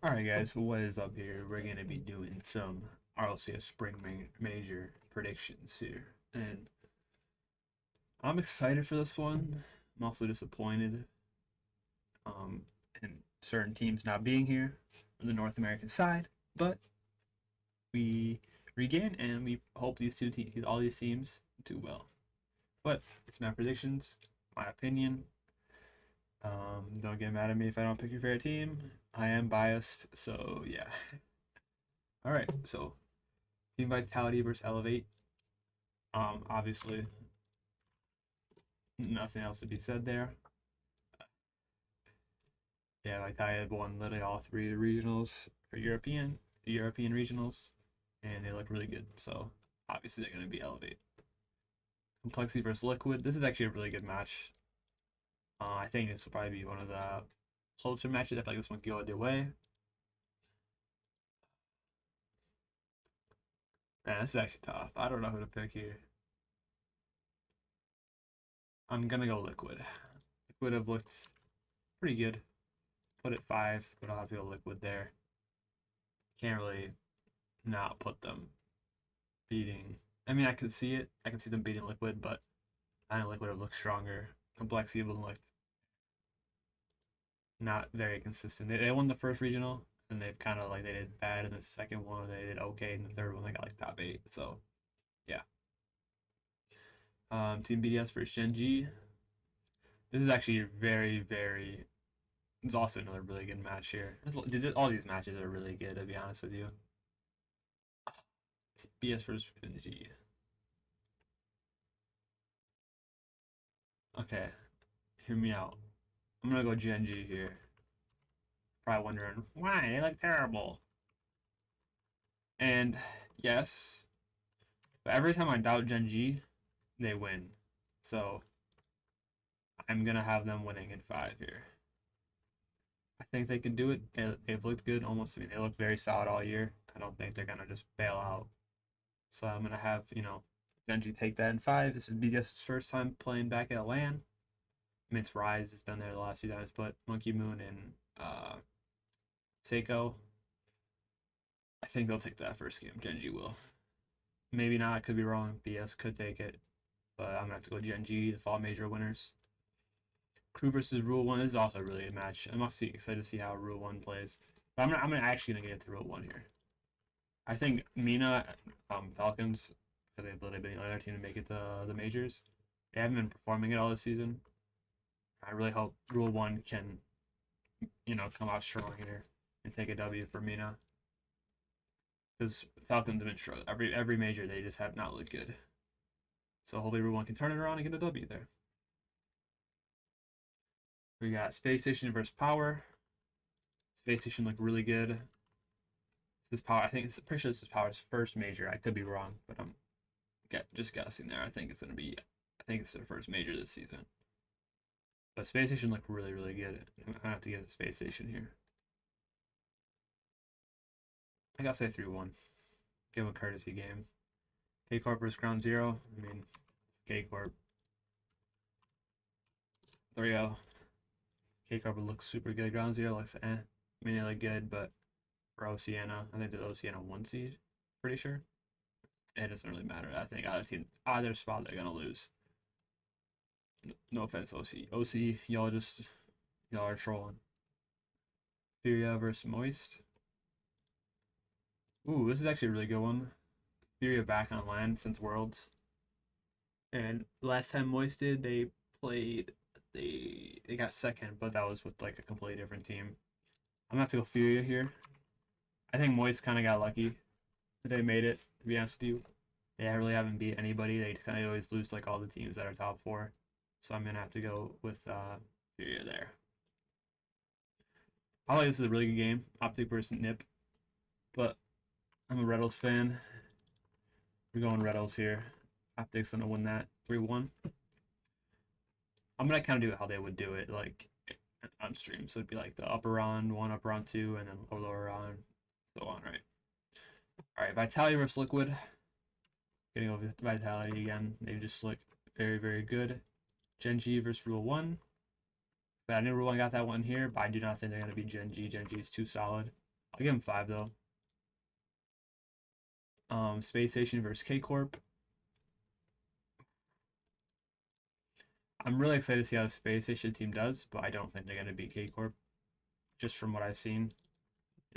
Alright guys, so what is up here? We're going to be doing some RLCS Spring Major predictions here. And I'm excited for this one. I'm also disappointed um, in certain teams not being here on the North American side. But we regain and we hope all these teams do well. But it's my predictions, my opinion. Don't get mad at me if I don't pick your favorite team. I am biased, so yeah. Alright, so Team Vitality versus Elevate. Obviously, nothing else to be said there. Yeah, Vitality had won literally all three regionals for European regionals, and they look really good. So obviously they're going to be Elevate. Complexity versus Liquid. This is actually a really good match. I think this will probably be one of the closer matches. I feel like this one could go either way. Man, this is actually tough. I don't know who to pick here. I'm gonna go Liquid. Liquid have looked pretty good. Put it 5, but I'll have to go Liquid there. Can't really not put them beating. I mean, I can see it. I can see them beating Liquid, but I think Liquid have looked stronger. Complexity have looked not very consistent. They won the first regional, and they've kind of like they did bad in the second one. They did okay in the third one. They got like top 8. So yeah. Team BDS versus Genji. This is actually very. It's also another really good match here. All these matches are really good, to be honest with you. BS versus Genji. Okay, hear me out. I'm gonna go Genji here. Probably wondering why they look terrible. And yes, but every time I doubt Genji, they win. So I'm gonna have them winning in 5 here. I think they can do it. They've looked good almost. I mean, they look very solid all year. I don't think they're gonna just bail out. So I'm gonna have Genji take that in 5. This is BDS's first time playing back at LAN. I mean, it's Rise has been there the last few times, but Monkey Moon and Seiko, I think they'll take that first game. Genji will. Maybe not. I could be wrong. BS could take it, but I'm gonna have to go Genji, the fall major winners. Crew versus Rule 1 is also really a match. I'm also excited to see how Rule 1 plays. But I'm actually gonna get to Rule 1 here. I think Mina, Falcons, because they've literally been the other team to make it to the majors. They haven't been performing it all this season. I really hope Rule 1 can, come out strong here and take a W for Mina. Because Falcons have been struggling. Every major, they just have not looked good. So hopefully Rule 1 can turn it around and get a W there. We got Space Station versus Power. Space Station looked really good. This Power, I think it's pretty sure this is Power's first major. I could be wrong, but I'm just guessing there. I think it's their first major this season. But Space Station looked really good. I'm gonna have to give the Space Station here. I gotta say 3-1. Give a courtesy game. K Corp versus Ground Zero. I mean, K Corp. 3-0. K Corp looks super good. Ground Zero looks eh. I mean, they look good, but for Oceania, I think the Oceania 1 seed. Pretty sure. It doesn't really matter. I think either spot they're gonna lose. No offense, OC, y'all are trolling. Furia versus Moist. Ooh, this is actually a really good one. Furia back on land since Worlds. And last time Moist did, they played. They got second, but that was with like a completely different team. I'm gonna have to go Furia here. I think Moist kind of got lucky that they made it. To be honest with you, they really haven't beat anybody. They kind of always lose like all the teams that are top 4. So I'm gonna have to go with Furia there. I like this is a really good game. Optic versus Nip, but I'm a Red fan. We're going Red here. Optic's gonna win that 3-1. I'm gonna kind of do it how they would do it, like on stream. So it'd be like the upper round 1, upper round 2, and then lower round, so on, right? All right, Vitality versus Liquid. Getting over Vitality again. They just look very good. Genji versus Rule 1. I knew Rule 1 got that one here, but I do not think they're going to be Genji. Genji is too solid. I'll give him 5 though. Space Station versus K Corp. I'm really excited to see how the Space Station team does, but I don't think they're gonna beat K Corp. Just from what I've seen,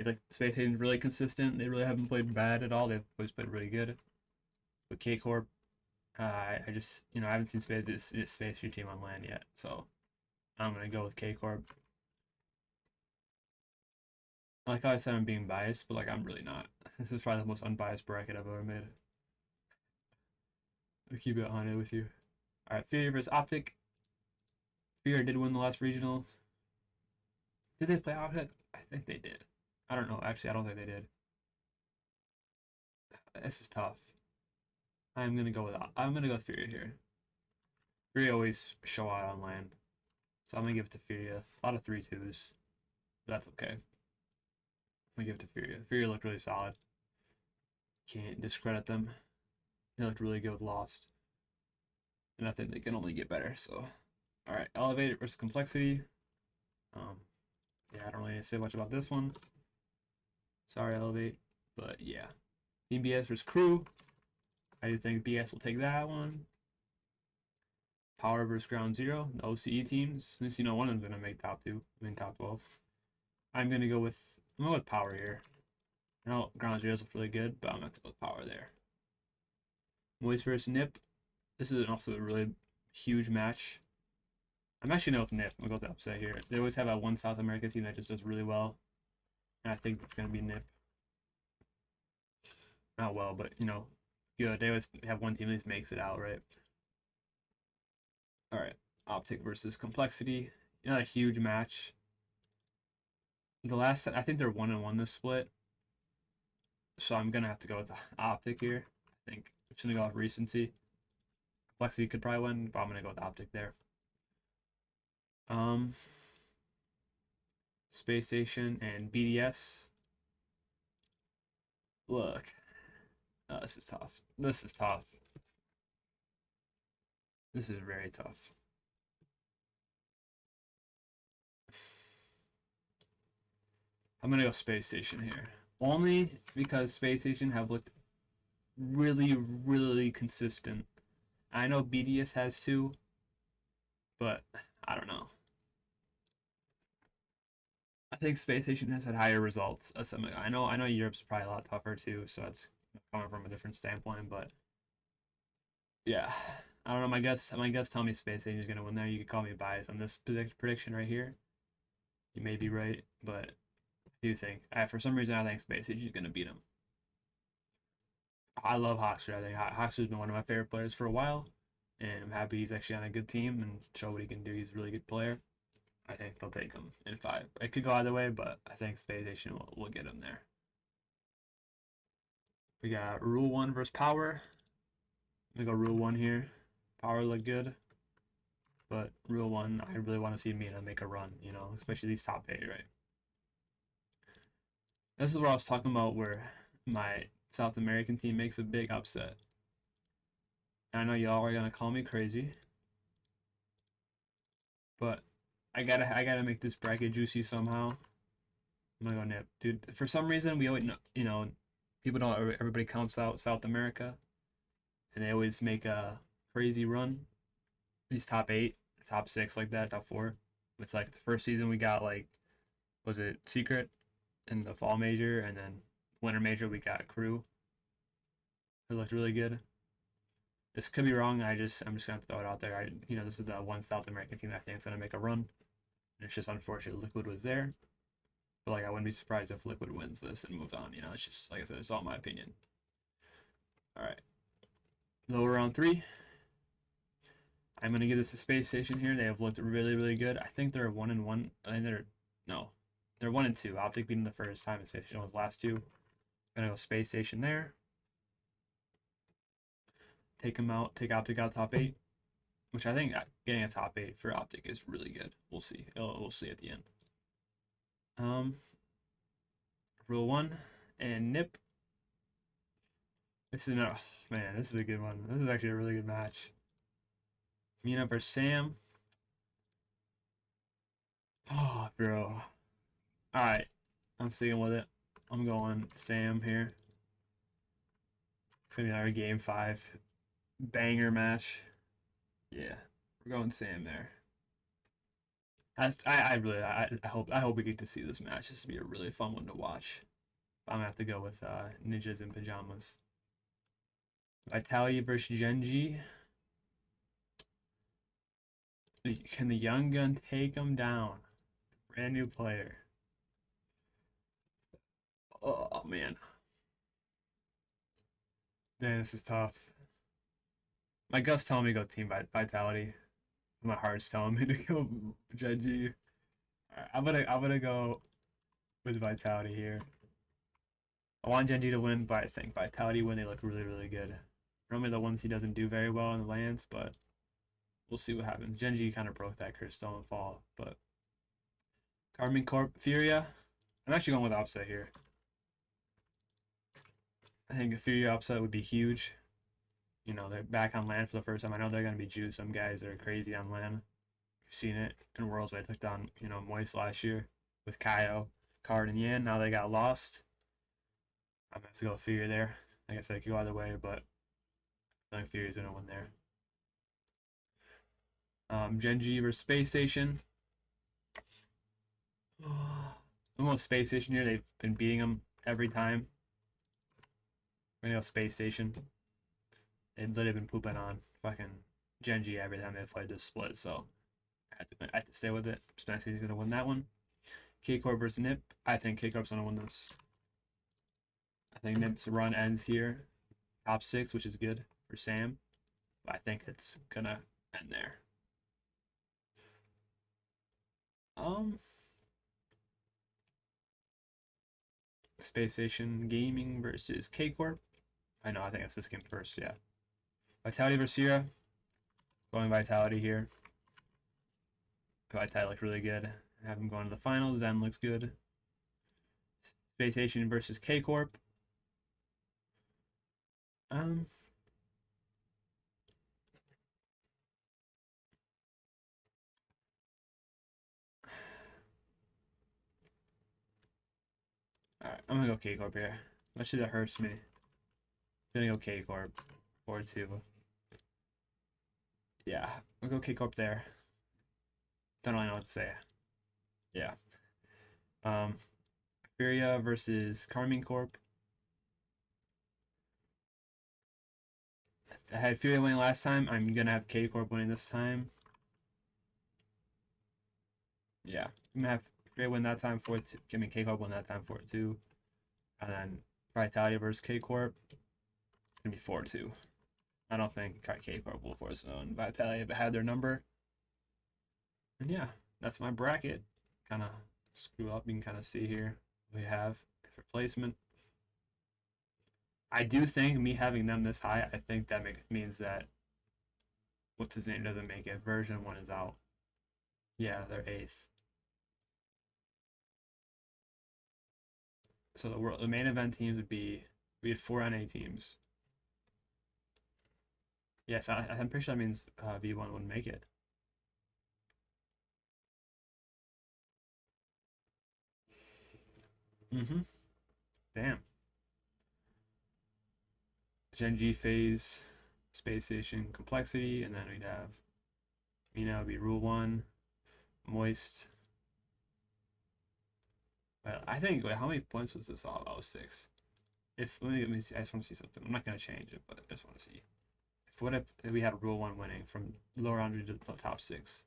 like Space Station's really consistent. They really haven't played bad at all. They've always played really good. But K Corp, I just I haven't seen this Space Station team on land yet, so I'm gonna go with K Corp. Like how I said, I'm being biased, but like I'm really not. This is probably the most unbiased bracket I've ever made. I'll keep it 100 with you. All right, Fury versus Optic. Fury did win the last regional. Did they play Optic? I think they did. I don't know. Actually, I don't think they did. This is tough. I'm gonna go with Fury here. Fury always show out on land, so I'm gonna give it to Fury. A lot of 3-2s. That's okay. I'm gonna give it to Fury. Fury looked really solid. Can't discredit them. They looked really good with Lost, and I think they can only get better. So, all right, Elevate versus Complexity. Yeah, I don't really say much about this one. Sorry, Elevate, but yeah. Team BS versus Crew. I do think BS will take that one. Power versus Ground Zero, the OCE teams. Since one of them's gonna make top 2, top 12. I'm gonna go with Power here. I know Ground Zero's look really good, but I'm gonna go with Power there. Moist versus Nip. This is also a really huge match. I'm actually going with Nip. I'm gonna go with the upset here. They always have one South American team that just does really well, and I think it's gonna be Nip. Not well, but good. They always have one team that just makes it out, right? All right, Optic versus Complexity. A huge match. I think they're 1-1 this split, so I'm gonna have to go with Optic here. I think I'm just gonna go with recency. Complexity could probably win, but I'm gonna go with Optic there. Space Station and BDS. Look, this is tough. This is tough. This is very tough. I'm gonna go Space Station here. Only because Space Station have looked really, really consistent. I know BDS has too, but I don't know. I think Space Station has had higher results. I know Europe's probably a lot tougher too, so it's coming from a different standpoint. But yeah, I don't know. My guess tell me Space Station is gonna win there. You could call me biased on this prediction right here. You may be right, but I do think for some reason I think Space Station is gonna beat him. I love Hoxer. I think Hoxer's been one of my favorite players for a while, and I'm happy he's actually on a good team and show what he can do. He's a really good player. I think they'll take him in 5. It could go either way, but I think Space Station will get him there. We got Rule 1 versus Power. I'm going to go Rule 1 here. Power look good, but Rule 1, I really want to see Mina make a run, especially these top 8, right? This is what I was talking about where my South American team makes a big upset. I know y'all are going to call me crazy, but I gotta make this bracket juicy somehow. I'm gonna go Nip, dude. For some reason, we always, people don't. Everybody counts out South America, and they always make a crazy run. These top 8, top 6, like that, top 4. With like the first season, we got was it Secret in the fall major, and then winter major we got Crew. It looked really good. This could be wrong. I'm just gonna throw it out there. This is the one South American team that I think is gonna make a run. And it's just unfortunate Liquid was there. But I wouldn't be surprised if Liquid wins this and moves on. It's just like I said, it's all my opinion. All right, lower round 3. I'm gonna give this a Space Station here. They have looked really, really good. I think they're 1-1. I think they're 1-2. Optic beating the first time, and Space Station was last 2. I'm gonna go Space Station there. Take them out. Take Optic out top 8, which I think getting a top 8 for Optic is really good. We'll see. We'll see at the end. Rule 1 and Nip. This is this is a good one. This is actually a really good match. Mina versus Sam. Oh, bro. Alright. I'm sticking with it. I'm going Sam here. It's gonna be another game 5 banger match. Yeah, we're going Sam there. I hope we get to see this match. This would be a really fun one to watch. I'm gonna have to go with Ninjas in Pajamas. Vitality versus Genji. Can the young gun take him down? Brand new player. Oh man. Man, this is tough. My gut's telling me to go Team Vitality. My heart's telling me to go Genji. Right, I'm gonna go with Vitality here. I want Genji to win, but I think Vitality when they look really good. Normally the ones he doesn't do very well in the lands, but we'll see what happens. Genji kind of broke that Crystal and Fall, but Carmine Corp Furia. I'm actually going with upset here. I think a Furia upset would be huge. You know, they're back on land for the first time. I know they're going to be due some guys that are crazy on land. We've seen it in Worlds. They took down, you know, Moist last year with Kaio, Card, and Yan. Now they got lost. I'm going to have to go Furia there. Like I said, it could go either way, but I think Furia's going to win there. Genji versus Space Station. I'm going Space Station here. They've been beating them every time. We're going to go Space Station. They've literally been pooping on fucking Genji every time they've played this split, so I have to stay with it. Space Station's going to win that one. K-Corp versus Nip. I think K-Corp's going to win this. I think Nip's run ends here. Top 6, which is good for Sam. But I think it's going to end there. Space Station Gaming versus K-Corp. I know, I think it's this game first, yeah. Vitality versus Sierra. Going Vitality here. Vitality looks really good. Have him going to the finals. Zen looks good. Space Station versus K-Corp. Alright, I'm gonna go K-Corp here. Much as it hurts me. I'm gonna go K-Corp. 4-2. Yeah, we'll go K-Corp there. Don't really know what to say. Yeah. Furia versus Carmine Corp. I had Furia winning last time. I'm gonna have K-Corp winning this time. Yeah, I'm gonna have Furia win that time 4-2. I mean, K-Corp win that time 4-2. And then Vitality versus K-Corp. It's gonna be 4-2. I don't think K-Corp will force it on Vitality if it had their number. And yeah, that's my bracket. Kind of screw up. You can kind of see here we have replacement. I do think me having them this high, I think that means that what's his name doesn't make it. Version 1 is out. Yeah, they're 8th. So the main event teams would be, we had 4 NA teams. Yes, I'm pretty sure that means V1 wouldn't make it. Damn. Genji phase, Space Station complexity, and then we'd have, you know, it'd be rule 1, Moist. But I think, wait, how many points was this all? Oh, 6. Let me see, I just want to see something. I'm not gonna change it, but I just want to see. What if we had rule 1 winning from lower 100 to the top 6?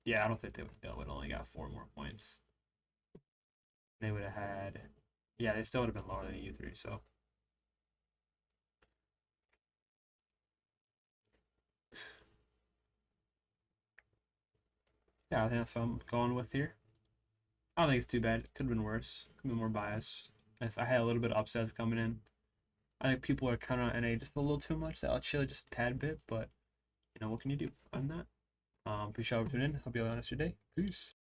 Yeah, I don't think they would only got 4 more points. They would have had, yeah, they still would have been lower than U3, so. Yeah, I think that's what I'm going with here. I don't think it's too bad. Could have been worse. Could have been more biased. I had a little bit of upsets coming in. I think people are kind of NA just a little too much. I'll chill just a tad bit, but you know, what can you do on that? Appreciate you tuning in. Hope you have a nice day. Peace.